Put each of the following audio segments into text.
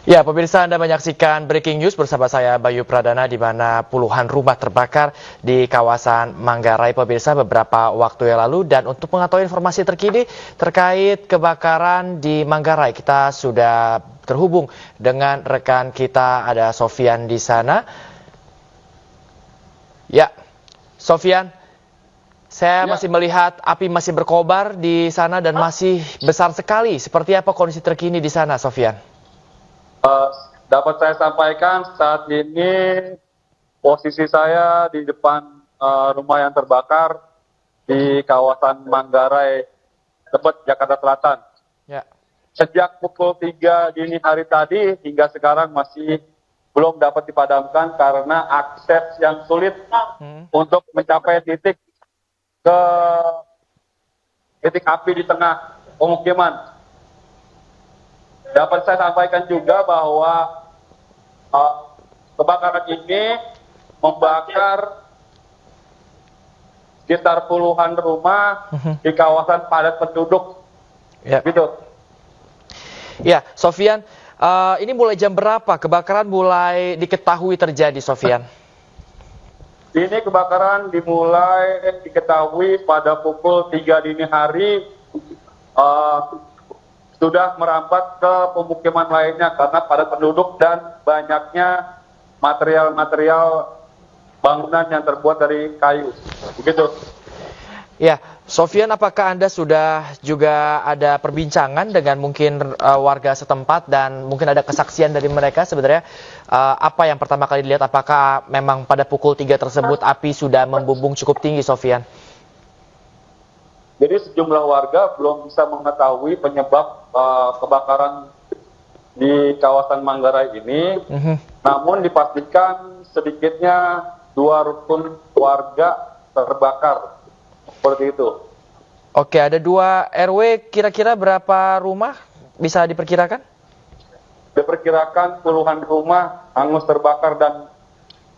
Ya, pemirsa, Anda menyaksikan Breaking News bersama saya Bayu Pradana, di mana puluhan rumah terbakar di kawasan Manggarai, pemirsa, beberapa waktu yang lalu. Dan untuk mengetahui informasi terkini terkait kebakaran di Manggarai, kita sudah terhubung dengan rekan kita, ada Sofian di sana. Ya, Sofian, saya masih melihat api masih berkobar di sana dan masih besar sekali. Seperti apa kondisi terkini di sana, Sofian? Dapat saya sampaikan saat ini posisi saya di depan rumah yang terbakar di kawasan Manggarai, Tebet, Jakarta Selatan. Ya. Sejak pukul 3 dini hari tadi hingga sekarang masih belum dapat dipadamkan karena akses yang sulit untuk mencapai titik api di tengah pemukiman. Dapat saya sampaikan juga bahwa kebakaran ini membakar sekitar puluhan rumah di kawasan padat penduduk. Ya. Gitu. Ya, Sofian, ini mulai jam berapa kebakaran mulai diketahui terjadi, Sofian? Ini kebakaran dimulai diketahui pada pukul 3 dini hari. Sudah merambat ke pemukiman lainnya karena padat penduduk dan banyaknya material-material bangunan yang terbuat dari kayu. Begitu. Ya, Sofian, apakah Anda sudah juga ada perbincangan dengan mungkin warga setempat dan mungkin ada kesaksian dari mereka sebenarnya apa yang pertama kali dilihat, apakah memang pada pukul 3 tersebut api sudah membumbung cukup tinggi, Sofian? Jadi sejumlah warga belum bisa mengetahui penyebab kebakaran di kawasan Manggarai ini. Namun dipastikan sedikitnya 2 rukun warga terbakar. Seperti itu. Oke, ada 2 RW, kira-kira berapa rumah bisa diperkirakan? Diperkirakan puluhan rumah hangus terbakar dan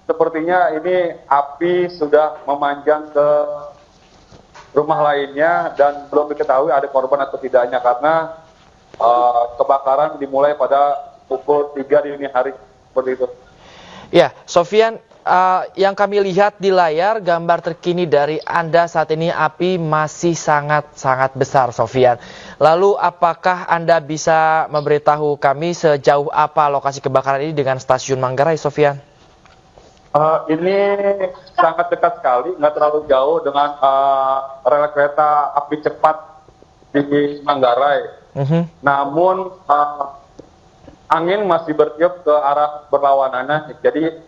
sepertinya ini api sudah memanjang ke rumah lainnya dan belum diketahui ada korban atau tidaknya karena kebakaran dimulai pada pukul 3 dini hari, seperti itu. Ya, Sofian, yang kami lihat di layar gambar terkini dari Anda saat ini, api masih sangat besar, Sofian. Lalu apakah Anda bisa memberitahu kami sejauh apa lokasi kebakaran ini dengan stasiun Manggarai, Sofian? Ini sangat dekat sekali, nggak terlalu jauh dengan rel kereta api cepat di Manggarai. Namun angin masih bertiup ke arah berlawanannya, jadi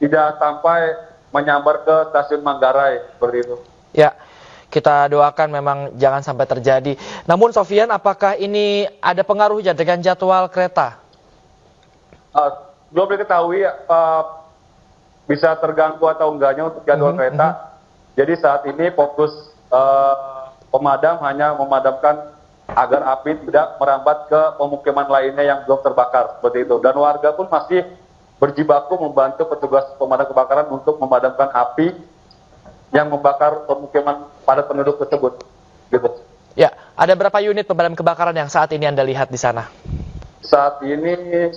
tidak sampai menyambar ke stasiun Manggarai, seperti itu. Ya, kita doakan memang jangan sampai terjadi. Namun, Sofian, apakah ini ada pengaruhnya dengan jadwal kereta? Belum diketahui bisa terganggu atau enggaknya untuk jadwal kereta. Jadi saat ini fokus pemadam hanya memadamkan agar api tidak merambat ke pemukiman lainnya yang belum terbakar, seperti itu. Dan warga pun masih berjibaku membantu petugas pemadam kebakaran untuk memadamkan api yang membakar pemukiman padat penduduk tersebut. Gitu. Ya, ada berapa unit pemadam kebakaran yang saat ini Anda lihat di sana? Saat ini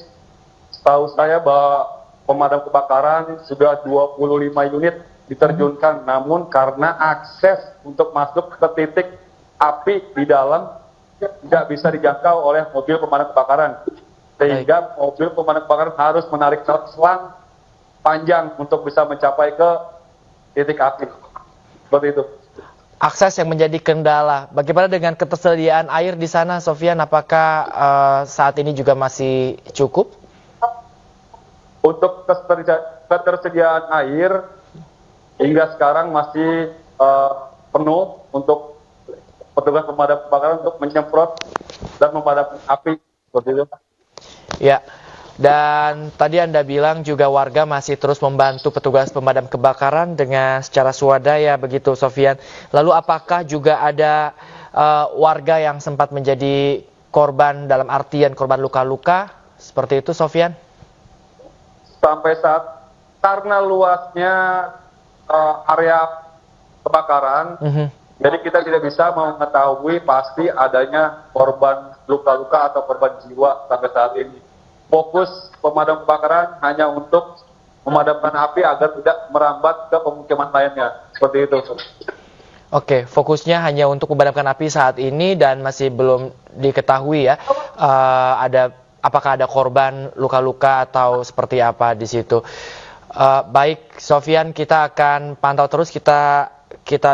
setahu saya bahwa pemadam kebakaran sudah 25 unit diterjunkan, namun karena akses untuk masuk ke titik api di dalam tidak bisa dijangkau oleh mobil pemadam kebakaran, sehingga mobil pemadam kebakaran harus menarik selang panjang untuk bisa mencapai ke titik api. Seperti itu. Akses yang menjadi kendala. Bagaimana dengan ketersediaan air di sana, Sofian? Apakah saat ini juga masih cukup? Untuk ketersediaan air hingga sekarang masih penuh untuk petugas pemadam kebakaran untuk menyemprot dan memadamkan api, seperti itu. Ya, dan tadi Anda bilang juga warga masih terus membantu petugas pemadam kebakaran dengan secara swadaya, begitu, Sofian. Lalu apakah juga ada warga yang sempat menjadi korban dalam artian korban luka-luka, seperti itu, Sofian? Sampai saat karena luasnya area kebakaran, jadi kita tidak bisa mengetahui pasti adanya korban luka-luka atau korban jiwa sampai saat ini. fokus pemadam kebakaran hanya untuk memadamkan api agar tidak merambat ke pemukiman lainnya. Seperti itu. Oke, fokusnya hanya untuk memadamkan api saat ini dan masih belum diketahui ya apakah ada korban luka-luka atau seperti apa di situ. Baik, Sofyan, kita akan pantau terus, kita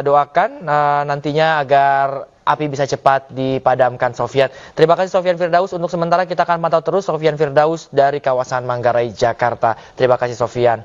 doakan nantinya agar api bisa cepat dipadamkan, Sofyan. Terima kasih Sofyan Firdaus. Untuk sementara kita akan pantau terus Sofyan Firdaus dari kawasan Manggarai, Jakarta. Terima kasih Sofyan.